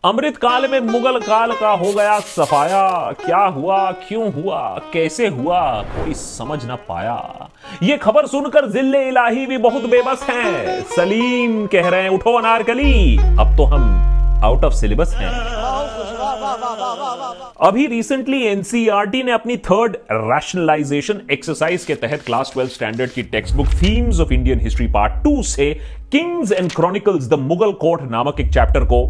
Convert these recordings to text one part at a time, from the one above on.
अमृत काल में मुगल काल का हो गया सफाया। क्या हुआ, क्यों हुआ, कैसे हुआ, कोई समझ ना पाया। ये खबर सुनकर जिले इलाही भी बहुत बेबस हैं। सलीम कह रहे हैं उठो अनारकली, अब तो हम आउट ऑफ सिलेबस हैं। अभी रिसेंटली एनसीईआरटी ने अपनी थर्ड रैशनलाइजेशन एक्सरसाइज के तहत क्लास 12 स्टैंडर्ड की text book themes of Indian history part 2 से kings and chronicles the Mughal court नामक एक चैप्टर को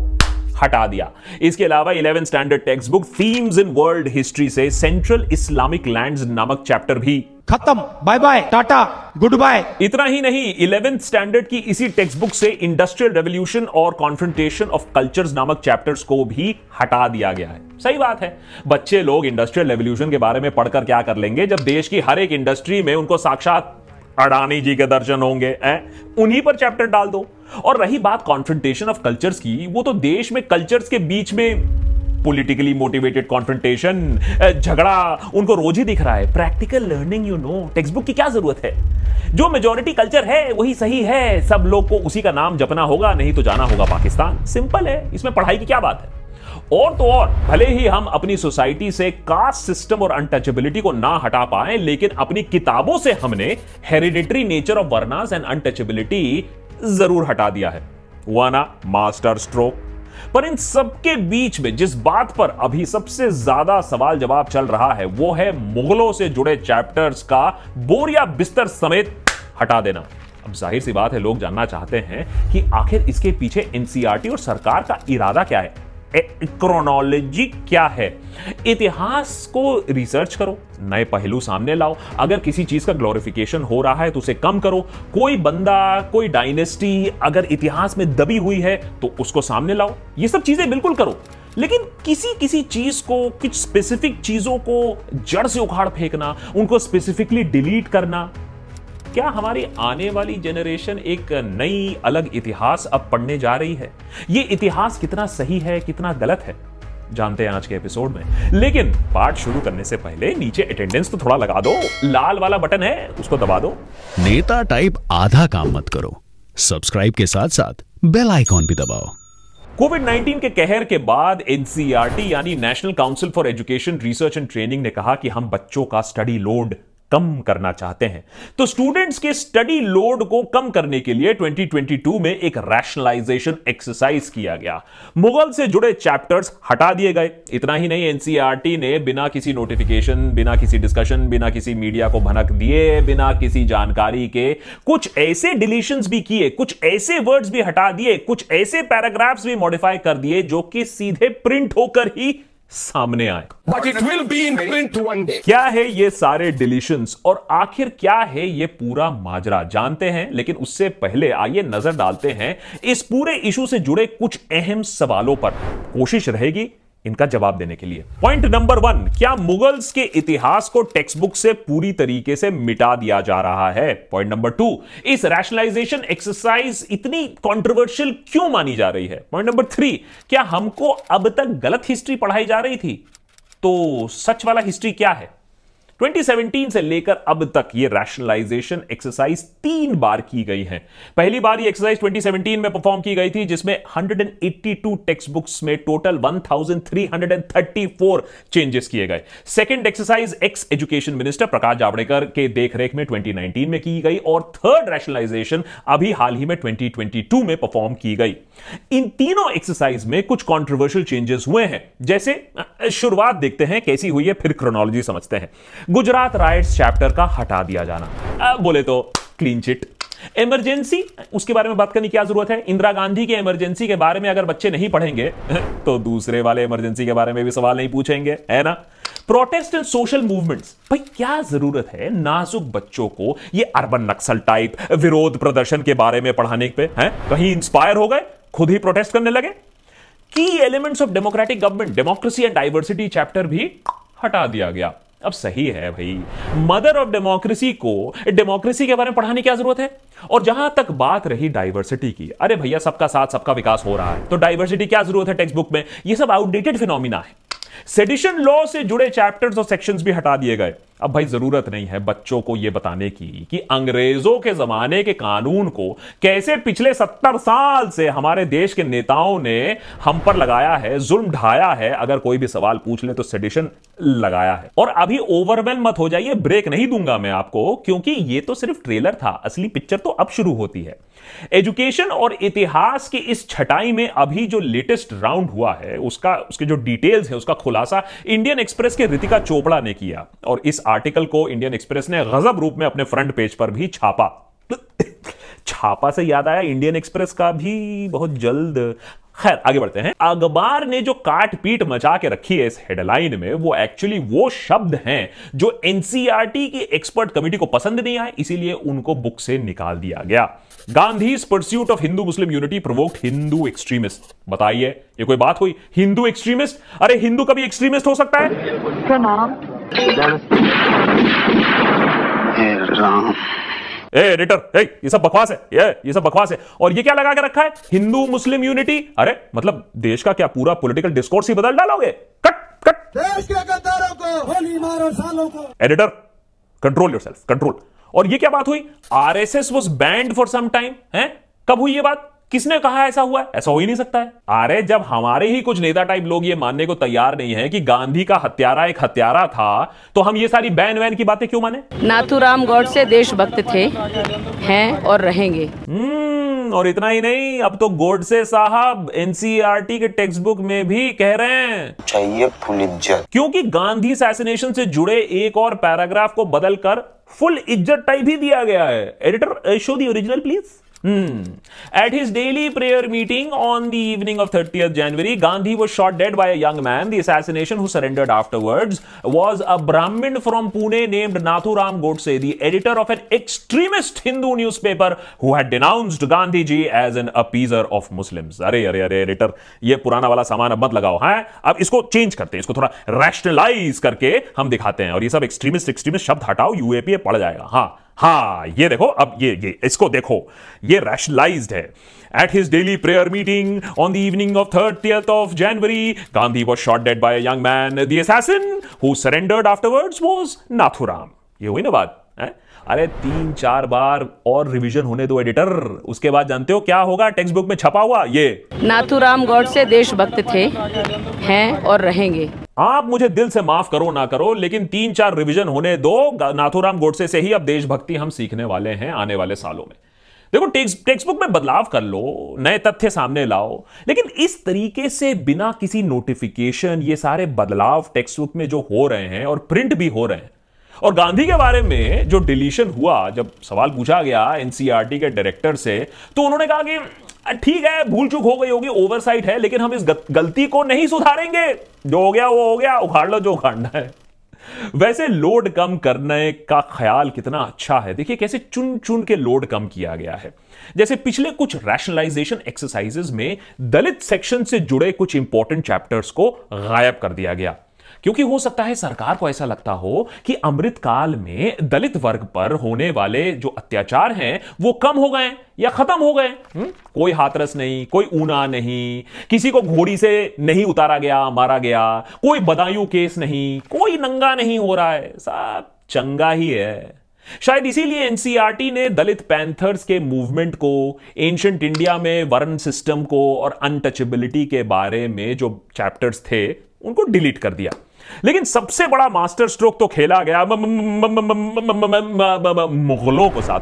हटा दिया। इसके अलावा 11th standard text book themes in world history से सेंट्रल इस्लामिक लैंड्स नामक चैप्टर भी खत्म। Bye bye, tata, good bye. इतना ही नहीं, 11th स्टैंडर्ड की इसी टेक्स्ट बुक से इंडस्ट्रियल रेवोल्यूशन और कॉन्फ्रंटेशन ऑफ कल्चर्स नामक चैप्टर्स को भी हटा दिया गया है। सही बात है, बच्चे लोग इंडस्ट्रियल रेवोल्यूशन के बारे में पढ़कर क्या कर लेंगे जब देश की हर एक इंडस्ट्री में उनको साक्षात अडानी जी के दर्शन होंगे। उन्हीं पर चैप्टर डाल दो। और रही बात कॉन्फ्रंटेशन ऑफ कल्चर्स की, वो तो देश में कल्चर्स के बीच में पॉलिटिकली मोटिवेटेड कॉन्फ्रंटेशन, झगड़ा उनको रोज ही दिख रहा है। प्रैक्टिकल लर्निंग, टेक्स्ट बुक की क्या जरूरत है? जो मेजॉरिटी कल्चर है वही सही है, सब लोग को उसी का नाम जपना होगा, नहीं तो जाना होगा पाकिस्तान। सिंपल है, इसमें पढ़ाई की क्या बात है। और तो और, भले ही हम अपनी सोसाइटी से कास्ट सिस्टम और अनटचेबिलिटी को ना हटा पाए, लेकिन अपनी किताबों से हमने hereditary nature of varnas and untouchability जरूर हटा दिया है। वाना मास्टर स्ट्रोक। पर इन सबके बीच में जिस बात पर अभी सबसे ज्यादा सवाल जवाब चल रहा है, वो है मुगलों से जुड़े चैप्टर्स का बोरिया बिस्तर समेत हटा देना। अब जाहिर सी बात है, लोग जानना चाहते हैं कि आखिर इसके पीछे एनसीईआरटी और सरकार का इरादा क्या है, क्रोनोलॉजी क्या है। इतिहास को रिसर्च करो, नए पहलू सामने लाओ। अगर किसी चीज का ग्लोरिफिकेशन हो रहा है तो उसे कम करो। कोई बंदा, कोई डायनेस्टी अगर इतिहास में दबी हुई है तो उसको सामने लाओ। ये सब चीजें बिल्कुल करो, लेकिन किसी चीज को, कुछ स्पेसिफिक चीजों को जड़ से उखाड़ फेंकना, उनको स्पेसिफिकली डिलीट करना, क्या हमारी आने वाली जनरेशन एक नई अलग इतिहास अब पढ़ने जा रही है? ये इतिहास कितना सही है, कितना गलत है, जानते हैं आज के एपिसोड में। लेकिन पाठ शुरू करने से पहले नीचे अटेंडेंस तो थोड़ा लगा दो, लाल वाला बटन है उसको दबा दो। नेता टाइप आधा काम मत करो, सब्सक्राइब के साथ साथ बेल आइकॉन भी दबाओ। कोविड-19 के कहर के बाद एनसीईआरटी यानी national council for education research and training ने कहा कि हम बच्चों का स्टडी लोड कम करना चाहते हैं। तो स्टूडेंट्स के स्टडी लोड को कम करने के लिए 2022 में एक रैशनलाइजेशन एक्सरसाइज किया गया। मुगल से जुड़े चैप्टर्स हटा दिए गए। इतना ही नहीं, एनसीईआरटी ने बिना किसी नोटिफिकेशन, बिना किसी डिस्कशन, बिना किसी मीडिया को भनक दिए, बिना किसी जानकारी के कुछ ऐसे डिलीशंस भी किए, कुछ ऐसे वर्ड्स भी हटा दिए, कुछ ऐसे पैराग्राफ्स भी मॉडिफाई कर दिए जो कि सीधे प्रिंट होकर ही सामने आए। But it will be in print one day. क्या है ये सारे डिलीशंस और आखिर क्या है ये पूरा माजरा, जानते हैं। लेकिन उससे पहले आइए नजर डालते हैं इस पूरे इशू से जुड़े कुछ अहम सवालों पर। कोशिश रहेगी इनका जवाब देने के लिए। पॉइंट नंबर 1, क्या मुगल्स के इतिहास को टेक्स्ट बुक से पूरी तरीके से मिटा दिया जा रहा है? पॉइंट नंबर 2, इस रैशनलाइजेशन एक्सरसाइज इतनी कंट्रोवर्शियल क्यों मानी जा रही है? पॉइंट नंबर 3, क्या हमको अब तक गलत हिस्ट्री पढ़ाई जा रही थी? तो सच वाला हिस्ट्री क्या है? 2017 से लेकर अब तक ये रैशनलाइजेशन एक्सरसाइज 3 बार की गई है। पहली बार ये एक्सरसाइज 2017 में परफॉर्म की गई थी, जिसमें 182 टेक्स्ट बुक्स में टोटल 1334 चेंजेस किए गए। Second exercise ex education minister Prakash Javadekar के देखरेख में 2019 में की गई और थर्ड रैशनलाइजेशन अभी हाल ही में 2022 में परफॉर्म की गई। इन तीनों एक्सरसाइज में कुछ कंट्रोवर्शियल चेंजेस हुए हैं। जैसे शुरुआत देखते हैं कैसी हुई है, फिर क्रोनोलॉजी समझते हैं। गुजरात राइट्स चैप्टर का हटा दिया जाना, बोले तो क्लीन चिट। इमरजेंसी, उसके बारे में बात करने की क्या जरूरत है? इंदिरा गांधी के इमरजेंसी के बारे में अगर बच्चे नहीं पढ़ेंगे तो दूसरे वाले इमरजेंसी के बारे में भी सवाल नहीं पूछेंगे, है ना? प्रोटेस्ट एंड सोशल मूवमेंट्स, भाई क्या जरूरत है नाजुक बच्चों को ये अर्बन नक्सल टाइप विरोध प्रदर्शन के बारे में पढ़ाने पे? कहीं इंस्पायर हो गए, खुद ही प्रोटेस्ट करने लगे? की elements of democratic government, democracy and diversity chapter भी हटा दिया गया। अब सही है भाई, मदर ऑफ डेमोक्रेसी को डेमोक्रेसी के बारे में पढ़ाने की क्या जरूरत है? और जहां तक बात रही डाइवर्सिटी की, अरे भैया सबका साथ सबका विकास हो रहा है, तो डाइवर्सिटी क्या जरूरत है टेक्स्ट बुक में? ये सब आउटडेटेड फिनोमिना है। सेडिशन लॉ से जुड़े चैप्टर्स और सेक्शंस भी हटा दिए गए। अब भाई जरूरत नहीं है बच्चों को यह बताने की कि अंग्रेजों के जमाने के कानून को कैसे पिछले 70 साल से हमारे देश के नेताओं ने हम पर लगाया है, जुल्म ढाया है। अगर कोई भी सवाल पूछ ले तो सेडिशन लगाया है। और अभी ओवरवेल मत हो जाइए, ब्रेक नहीं दूंगा मैं आपको, क्योंकि यह तो सिर्फ ट्रेलर था, असली पिक्चर तो अब शुरू होती है। एजुकेशन और इतिहास की इस छटाई में अभी जो लेटेस्ट राउंड हुआ है उसके जो डिटेल्स है उसका खुलासा इंडियन एक्सप्रेस के रितिका चोपड़ा ने किया, और इस आर्टिकल को इंडियन एक्सप्रेस ने गजब रूप में अपने फ्रंट पेज पर भी छापा। छापा से याद आया, इंडियन एक्सप्रेस का भी बहुत जल्द। खैर आगे बढ़ते हैं। अखबार ने जो काट पीट मचा के रखी है इस हेडलाइन में, वो एक्चुअली वो शब्द हैं जो एनसीईआरटी की एक्सपर्ट कमेटी को पसंद नहीं आए, इसीलिए उनको बुक से निकाल दिया गया। Gandhi's pursuit of Hindu Muslim unity provoked Hindu extremist. बताइए ये कोई बात हुई? हिंदू एक्सट्रीमिस्ट? अरे हिंदू कभी एक्सट्रीमिस्ट हो सकता है? राम एडिटर, ये सब बकवास है, ये सब बकवास है। और ये क्या लगा के रखा है? Hindu Muslim unity. अरे मतलब देश का क्या पूरा पॉलिटिकल डिस्कोर्स ही बदल डालोगे? Cut cut. देश के गद्दारों को गोली मारो सालों को। Editor control yourself, control. और ये क्या बात हुई? RSS was banned for some time. है कब हुई ये बात? किसने कहा ऐसा हुआ है? ऐसा हो ही नहीं सकता है। अरे जब हमारे ही कुछ नेता टाइप लोग ये मानने को तैयार नहीं है कि गांधी का हत्यारा एक हत्यारा था, तो हम ये सारी बैन वैन की बातें क्यों माने? नाथूराम गॉडसे देशभक्त थे, हैं और रहेंगे। और इतना ही नहीं, अब तो गोडसे साहब एनसीईआरटी के टेक्स्ट बुक में भी कह रहे हैं चाहिए फुल इज्जत, क्योंकि गांधी असैसिनेशन से जुड़े एक और पैराग्राफ को बदलकर फुल इज्जत टाइप ही दिया गया है। Editor show the original please. At his daily prayer meeting on the evening of 30th January, Gandhi was shot dead by a young man. The assassination, who surrendered afterwards, was a Brahmin from Pune named Nathuram Godse, the editor of an extremist Hindu newspaper who had denounced Gandhi ji as an appeaser of Muslims. अरे अरे अरे editor, ये पुराना वाला सामान अब मत लगाओ। हाँ, अब इसको चेंज करते हैं, इसको थोड़ा रैशनलाइज करके हम दिखाते हैं, और ये सब एक्सट्रीमिस्ट शब्द हटाओ, यूएपीए पड़ जाएगा। हाँ ये देखो, अब ये इसको देखो, ये रैशनलाइज्ड है। At his daily prayer meeting on the evening of 30th of January, Gandhi was shot dead by a young man. The assassin who surrendered afterwards was Nathuram. ये हुई ना बात है? अरे 3-4 बार और रिवीजन होने दो एडिटर, उसके बाद जानते हो क्या होगा? टेक्स्ट बुक में छपा हुआ ये नाथूराम गॉडसे देशभक्त थे, हैं और रहेंगे। आप मुझे दिल से माफ करो ना करो, लेकिन 3-4 रिवीजन होने दो। नाथूराम गोडसे से ही अब देशभक्ति हम सीखने वाले हैं आने वाले सालों में। देखो टेक्स्ट बुक में बदलाव कर लो, नए तथ्य सामने लाओ, लेकिन इस तरीके से बिना किसी नोटिफिकेशन ये सारे बदलाव टेक्स्ट बुक में जो हो रहे हैं और प्रिंट भी हो रहे हैं। और गांधी के बारे में जो डिलीशन हुआ, जब सवाल पूछा गया एनसीईआरटी के डायरेक्टर से, तो उन्होंने कहा कि ठीक है भूल चूक हो गई होगी, ओवरसाइट है, लेकिन हम इस गलती को नहीं सुधारेंगे। जो हो गया वो हो गया, उखाड़ लो जो उखाड़ना है। वैसे लोड कम करने का ख्याल कितना अच्छा है। देखिए कैसे चुन चुन के लोड कम किया गया है। जैसे पिछले कुछ रैशनलाइजेशन एक्सरसाइजेस में दलित सेक्शन से जुड़े कुछ इंपॉर्टेंट चैप्टर्स को गायब कर दिया गया, क्योंकि हो सकता है सरकार को ऐसा लगता हो कि अमृत काल में दलित वर्ग पर होने वाले जो अत्याचार हैं वो कम हो गए या खत्म हो गए। कोई हाथरस नहीं, कोई ऊना नहीं, किसी को घोड़ी से नहीं उतारा गया, मारा गया, कोई बदायूं केस नहीं, कोई नंगा नहीं हो रहा है, सब चंगा ही है। शायद इसीलिए एनसीईआरटी ने दलित पैंथर्स के मूवमेंट को, एंशिएंट इंडिया में वर्ण सिस्टम को और अनटचेबिलिटी के बारे में जो चैप्टर्स थे उनको डिलीट कर दिया। लेकिन सबसे बड़ा मास्टर स्ट्रोक तो खेला गया मुगलों के साथ।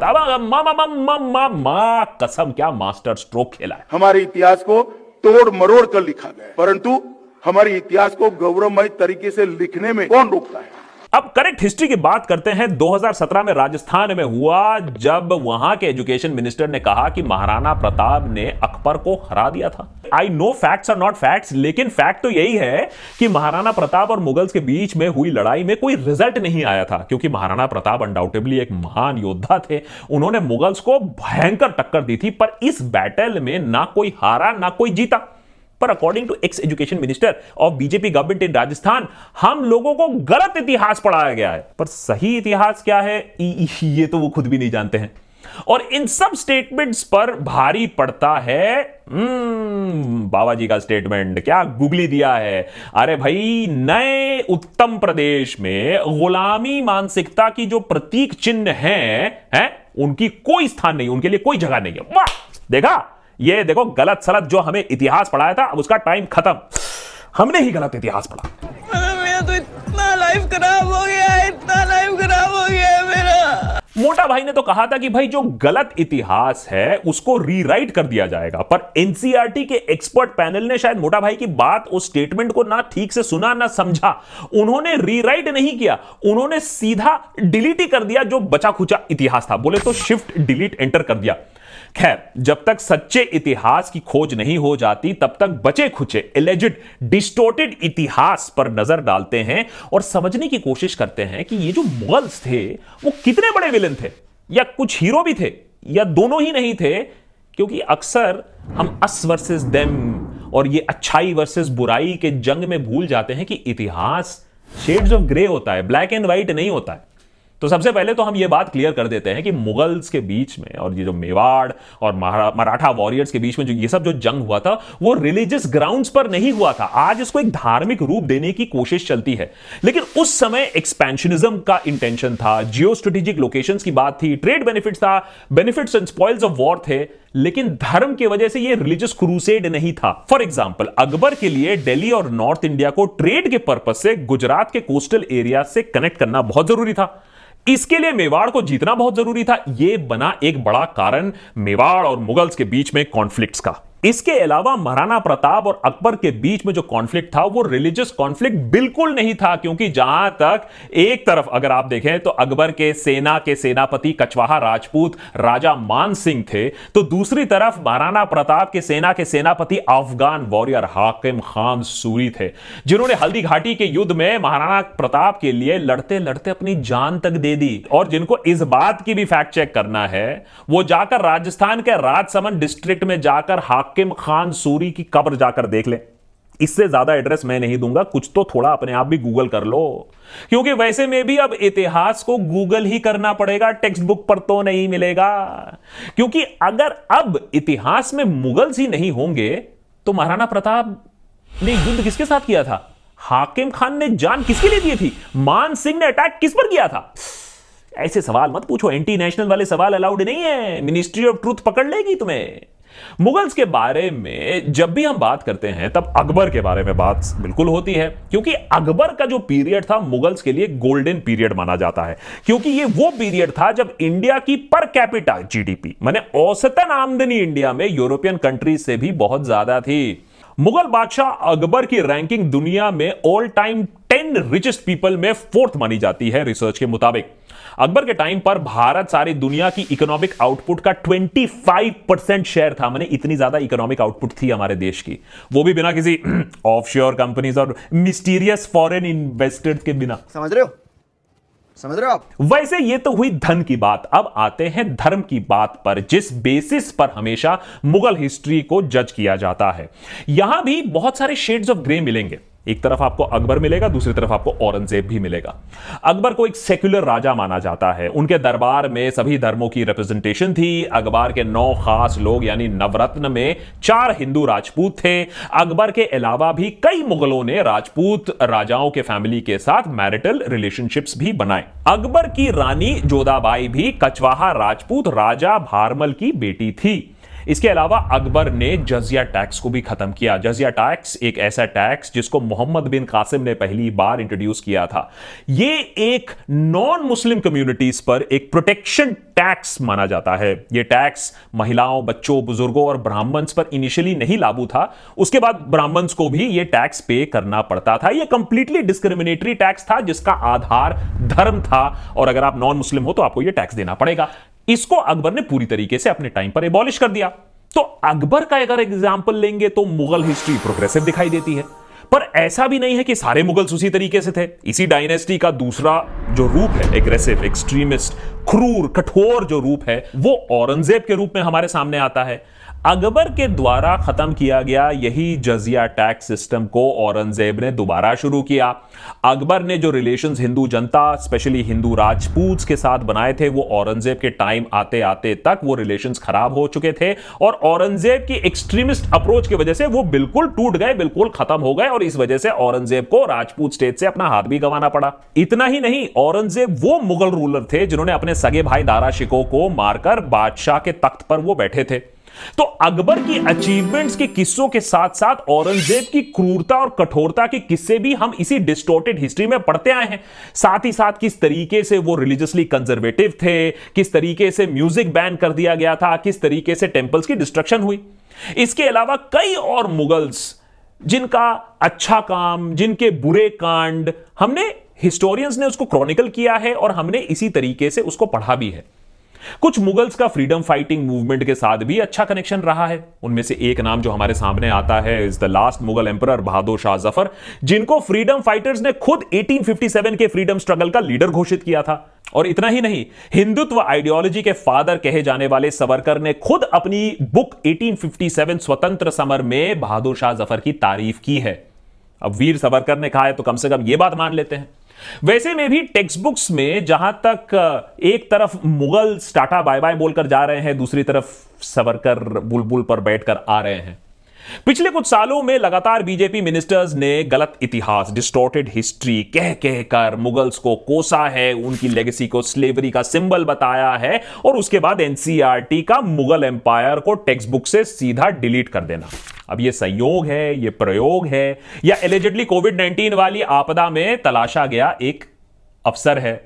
कसम क्या मास्टर स्ट्रोक खेला है। हमारे इतिहास को तोड़ मरोड़ कर लिखा गया, परंतु हमारे इतिहास को गौरवमय तरीके से लिखने में कौन रोकता है? अब करेक्ट हिस्ट्री की बात करते हैं। 2017 में राजस्थान में हुआ, जब वहां के एजुकेशन मिनिस्टर ने कहा कि महाराणा प्रताप ने अकबर को हरा दिया था। I know facts are not facts, लेकिन फैक्ट तो यही है कि महाराणा प्रताप और मुगल्स के बीच में हुई लड़ाई में कोई रिजल्ट नहीं आया था, क्योंकि महाराणा प्रताप अनडाउटेबली एक महान योद्धा थे। उन्होंने मुगल्स को भयंकर टक्कर दी थी, पर इस बैटल में ना कोई हारा ना कोई जीता। पर according to ex education minister of BJP government in Rajasthan, हम लोगों को गलत इतिहास पढ़ाया गया है। पर सही इतिहास क्या है ये तो वो खुद भी नहीं जानते हैं। और इन सब स्टेटमेंट्स पर भारी पड़ता है बाबा जी का स्टेटमेंट। क्या गुगली दिया है? अरे भाई, नए उत्तम प्रदेश में गुलामी मानसिकता की जो प्रतीक चिन्ह हैं उनकी कोई स्थान नहीं, उनके लिए कोई जगह नहीं है। वाह, देखा, ये देखो गलत सलत जो हमें इतिहास पढ़ाया था, अब उसका टाइम खत्म। हमने ही गलत इतिहास पढ़ा। मेरा तो इतना लाइफ खराब हो गया है, इतना लाइफ खराब हो गया है मेरा। मोटा भाई ने तो कहा था कि भाई जो गलत इतिहास है उसको रीराइट कर दिया जाएगा, पर एनसीईआरटी के एक्सपर्ट पैनल ने शायद मोटा भाई की बात, उस स्टेटमेंट को ना ठीक से सुना ना समझा। उन्होंने रीराइट नहीं किया, उन्होंने सीधा डिलीट ही कर दिया जो बचा खुचा इतिहास था। बोले तो शिफ्ट डिलीट एंटर कर दिया। खैर, जब तक सच्चे इतिहास की खोज नहीं हो जाती तब तक बचे खुचे एलिजिड डिस्टोर्टेड इतिहास पर नजर डालते हैं और समझने की कोशिश करते हैं कि ये जो मुगल्स थे वो कितने बड़े विलन थे, या कुछ हीरो भी थे, या दोनों ही नहीं थे। क्योंकि अक्सर हम अस वर्सेस देम और ये अच्छाई वर्सेस बुराई के जंग में भूल जाते हैं कि इतिहास शेड्स ऑफ ग्रे होता है, ब्लैक एंड व्हाइट नहीं होता है। तो सबसे पहले तो हम ये बात क्लियर कर देते हैं कि मुगल्स के बीच में और ये जो मेवाड़ और मराठा वॉरियर्स के बीच में जो ये सब जो जंग हुआ था वो रिलीजियस ग्राउंड्स पर नहीं हुआ था। आज इसको एक धार्मिक रूप देने की कोशिश चलती है, लेकिन उस समय एक्सपेंशनिज्म का इंटेंशन था, जियो स्ट्रेटेजिक लोकेशंस की बात थी, ट्रेड बेनिफिट्स था, benefits and spoils of war थे, लेकिन धर्म की वजह से ये रिलीजियस क्रूसेड नहीं था। फॉर एग्जांपल, अकबर के लिए दिल्ली और नॉर्थ इंडिया को ट्रेड के पर्पस से गुजरात के कोस्टल एरिया से कनेक्ट करना बहुत जरूरी था। इसके लिए मेवाड़ को जीतना बहुत जरूरी था। यह बना एक बड़ा कारण मेवाड़ और मुगल्स के बीच में कॉन्फ्लिक्ट्स का। इसके अलावा महाराणा प्रताप और अकबर के बीच में जो कॉन्फ्लिक्ट था वो रिलीजियस कॉन्फ्लिक्ट बिल्कुल नहीं था, क्योंकि जहां तक एक तरफ अगर आप देखें तो अकबर के सेनापति कछवाहा राजपूत राजा मान सिंह थे, तो दूसरी तरफ महाराणा प्रताप के सेनापति अफगान वॉरियर हाकिम खान सूरी थे, जिन्होंने हल्दी घाटी के युद्ध में महाराणा प्रताप के लिए लड़ते लड़ते अपनी जान तक दे दी। और जिनको इस बात की भी फैक्ट चेक करना है वो जाकर राजस्थान के राजसमंद डिस्ट्रिक्ट में जाकर हाकिम खान सूरी की कब्र जाकर देख ले। इससे ज्यादा एड्रेस मैं नहीं दूंगा, कुछ तो थोड़ा अपने आप भी गूगल कर लो, क्योंकि वैसे में भी अब इतिहास को गूगल ही करना पड़ेगा, टेक्स्ट बुक पर तो नहीं मिलेगा। क्योंकि अगर अब इतिहास में मुगल्स ही नहीं होंगे तो महाराणा प्रताप ने युद्ध किसके साथ किया था? हाकिम खान ने जान किसके लिए दी थी? मान सिंह ने अटैक किस पर किया था? ऐसे सवाल मत पूछो, एंटी नेशनल वाले सवाल अलाउड नहीं है, मिनिस्ट्री ऑफ ट्रूथ पकड़ लेगी तुम्हें। मुगल्स के बारे में जब भी हम बात करते हैं तब अकबर के बारे में बात बिल्कुल होती है, क्योंकि अकबर का जो पीरियड था मुगल्स के लिए गोल्डन पीरियड माना जाता है, क्योंकि ये वो पीरियड था जब इंडिया की पर कैपिटा जीडीपी माने औसतन आमदनी इंडिया में यूरोपियन कंट्रीज से भी बहुत ज्यादा थी। मुगल बादशाह अकबर की रैंकिंग दुनिया में ऑल टाइम 10 रिचेस्ट पीपल में 4th मानी जाती है रिसर्च के मुताबिक। अकबर के टाइम पर भारत सारी दुनिया की इकोनॉमिक आउटपुट का 25% शेयर था, माने इतनी ज्यादा इकोनॉमिक आउटपुट थी हमारे देश की, वो भी बिना किसी ऑफशोर कंपनीज और मिस्टीरियस फॉरेन इन्वेस्टर्स के बिना। समझ रहे हो आप? वैसे ये तो हुई धन की बात, अब आते हैं धर्म की बात पर, जिस बेसिस पर हमेशा मुगल हिस्ट्री को जज किया जाता है। यहां भी बहुत सारे शेड्स ऑफ ग्रे मिलेंगे। एक तरफ आपको अकबर मिलेगा, दूसरी तरफ आपको औरंगजेब भी मिलेगा। अकबर को एक सेक्युलर राजा माना जाता है, उनके दरबार में सभी धर्मों की रिप्रेजेंटेशन थी। अकबर के 9 खास लोग यानी नवरत्न में 4 हिंदू राजपूत थे। अकबर के अलावा भी कई मुगलों ने राजपूत राजाओं के फैमिली के साथ मैरिटल रिलेशनशिप्स भी बनाए। अकबर की रानी जोधाबाई भी कछवाहा राजपूत राजा भारमल की बेटी थी। इसके अलावा अकबर ने जजिया टैक्स को भी खत्म किया। जजिया टैक्स एक ऐसा टैक्स जिसको मोहम्मद बिन कासिम ने पहली बार इंट्रोड्यूस किया था। यह एक नॉन मुस्लिम कम्युनिटीज पर एक प्रोटेक्शन टैक्स माना जाता है। यह टैक्स महिलाओं, बच्चों, बुजुर्गों और ब्राह्मण्स पर इनिशियली नहीं लागू था, उसके बाद ब्राह्मण्स को भी यह टैक्स पे करना पड़ता था। यह कंप्लीटली डिस्क्रिमिनेटरी टैक्स था जिसका आधार धर्म था, और अगर आप नॉन मुस्लिम हो तो आपको यह टैक्स देना पड़ेगा। इसको अकबर ने पूरी तरीके से अपने टाइम पर एबॉलिश कर दिया। तो अकबर का अगर एग्जांपल लेंगे तो मुगल हिस्ट्री प्रोग्रेसिव दिखाई देती है, पर ऐसा भी नहीं है कि सारे मुगल्स उसी तरीके से थे। इसी डायनेस्टी का दूसरा जो रूप है, एग्रेसिव, एक्सट्रीमिस्ट, क्रूर, कठोर जो रूप है, वो औरंगजेब के रूप में हमारे सामने आता है। अकबर के द्वारा खत्म किया गया यही जजिया टैक्स सिस्टम को औरंगजेब ने दोबारा शुरू किया। अकबर ने जो रिलेशंस हिंदू जनता स्पेशली हिंदू राजपूत के साथ बनाए थे, वो औरंगजेब के टाइम आते आते तक वो रिलेशंस खराब हो चुके थे और औरंगजेब की एक्सट्रीमिस्ट अप्रोच की वजह से वो बिल्कुल टूट गए, बिल्कुल खत्म हो गए और इस वजह से औरंगजेब को राजपूत स्टेट से अपना हाथ भी गंवाना पड़ा। इतना ही नहीं, औरंगजेब वो मुगल रूलर थे जिन्होंने अपने सगे भाई दारा शिकोह को मारकर बादशाह के तख्त पर वो बैठे थे। तो अकबर की अचीवमेंट्स के किस्सों के साथ साथ औरंगजेब की क्रूरता और कठोरता के किस्से भी हम इसी डिस्टॉर्टेड हिस्ट्री में पढ़ते आए हैं। साथ ही साथ किस तरीके से वो रिलीजियसली कंजर्वेटिव थे, किस तरीके से म्यूजिक बैन कर दिया गया था, किस तरीके से टेंपल्स की डिस्ट्रक्शन हुई। इसके अलावा कई और मुगल्स जिनका अच्छा काम, जिनके बुरे कांड, हमने हिस्टोरियंस ने उसको क्रॉनिकल किया है और हमने इसी तरीके से उसको पढ़ा भी है। कुछ मुगल्स का फ्रीडम फाइटिंग मूवमेंट के साथ भी अच्छा कनेक्शन रहा है। उनमें से एक नाम जो हमारे सामने आता है is the last Mughal emperor Bahadur Shah Zafar, जिनको फ्रीडम फाइटर्स ने खुद 1857 के फ्रीडम स्ट्रगल का लीडर घोषित किया था। और इतना ही नहीं, हिंदुत्व आइडियोलॉजी के फादर कहे जाने वाले सावरकर ने खुद अपनी बुक 1857 स्वतंत्र समर में बहादुर शाह जफर की तारीफ की है। अब वीर सावरकर ने कहा है तो कम से कम यह बात मान लेते हैं। वैसे में भी टेक्स्ट बुक्स में जहां तक एक तरफ मुगल टाटा बाय बाय बोलकर जा रहे हैं, दूसरी तरफ सावरकर बुलबुल पर बैठकर आ रहे हैं। पिछले कुछ सालों में लगातार बीजेपी मिनिस्टर्स ने गलत इतिहास, डिस्टॉर्टेड हिस्ट्री कह कर मुगल्स को कोसा है, उनकी लेगेसी को स्लेवरी का सिंबल बताया है और उसके बाद एनसीईआरटी का मुगल एम्पायर को टेक्स्ट बुक से सीधा डिलीट कर देना। अब ये संयोग है, ये प्रयोग है, या एलिजिडली कोविड-19 वाली आपदा में तलाशा गया एक अवसर है,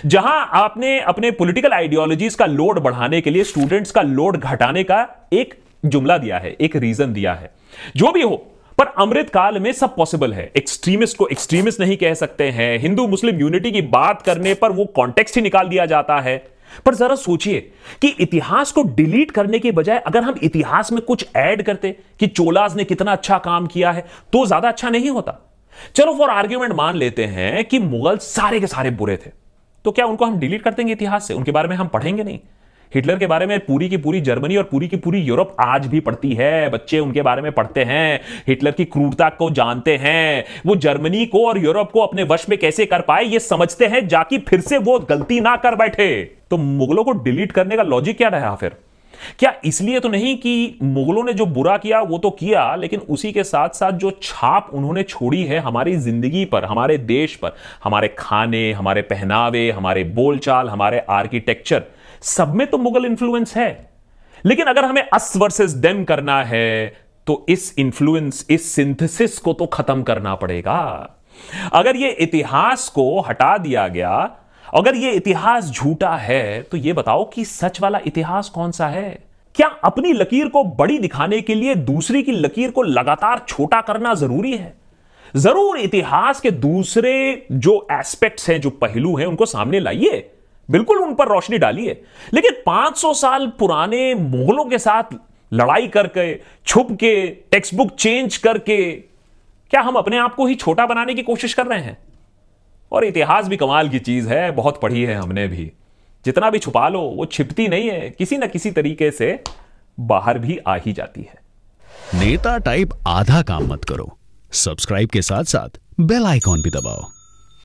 जहां आपने अपने पॉलिटिकल आइडियोलॉजीज का लोड बढ़ाने के लिए स्टूडेंट्स का लोड घटाने का एक जुमला दिया है, एक रीजन दिया है। जो भी हो, पर अमृत काल में सब पॉसिबल है। एक्सट्रीमिस्ट को एक्सट्रीमिस्ट नहीं कह सकते हैं, हिंदू मुस्लिम यूनिटी की बात करने पर वो कॉन्टेक्स्ट ही निकाल दिया जाता है। पर जरा सोचिए कि इतिहास को डिलीट करने के बजाय अगर हम इतिहास में कुछ ऐड करते कि चोलाज ने कितना अच्छा काम किया है, तो ज्यादा अच्छा नहीं होता। चलो फॉर आर्ग्यूमेंट मान लेते हैं कि मुगल सारे के सारे बुरे थे, तो क्या उनको हम डिलीट कर देंगे इतिहास से? उनके बारे में हम पढ़ेंगे नहीं? हिटलर के बारे में पूरी की पूरी जर्मनी और पूरी की पूरी यूरोप आज भी पढ़ती है, बच्चे उनके बारे में पढ़ते हैं, हिटलर की क्रूरता को जानते हैं, वो जर्मनी को और यूरोप को अपने वश में कैसे कर पाए ये समझते हैं, जाकि फिर से वो गलती ना कर बैठे। तो मुगलों को डिलीट करने का लॉजिक क्या रहा फिर? क्या इसलिए तो नहीं कि मुगलों ने जो बुरा किया वो तो किया, लेकिन उसी के साथ साथ जो छाप उन्होंने छोड़ी है हमारी जिंदगी पर, हमारे देश पर, हमारे खाने, हमारे पहनावे, हमारे बोलचाल, हमारे आर्किटेक्चर, सब में तो मुगल इंफ्लुएंस है। लेकिन अगर हमें अस वर्सेस देम करना है तो इस इंफ्लुएंस, इस सिंथेसिस को तो खत्म करना पड़ेगा। अगर ये इतिहास को हटा दिया गया, अगर ये इतिहास झूठा है, तो ये बताओ कि सच वाला इतिहास कौन सा है? क्या अपनी लकीर को बड़ी दिखाने के लिए दूसरी की लकीर को लगातार छोटा करना जरूरी है? जरूर इतिहास के दूसरे जो एस्पेक्ट्स हैं, जो पहलू हैं, उनको सामने लाइए, बिल्कुल उन पर रोशनी डालिए, लेकिन 500 साल पुराने मुगलों के साथ लड़ाई करके, छुप के, टेक्स्ट बुक चेंज करके, क्या हम अपने आप को ही छोटा बनाने की कोशिश कर रहे हैं? और इतिहास भी कमाल की चीज है, बहुत पढ़ी है हमने भी। जितना भी छुपा लो वो छिपती नहीं है, किसी ना किसी तरीके से बाहर भी आ ही जाती है। नेता टाइप आधा काम मत करो, सब्सक्राइब के साथ साथ बेल आइकॉन भी दबाओ।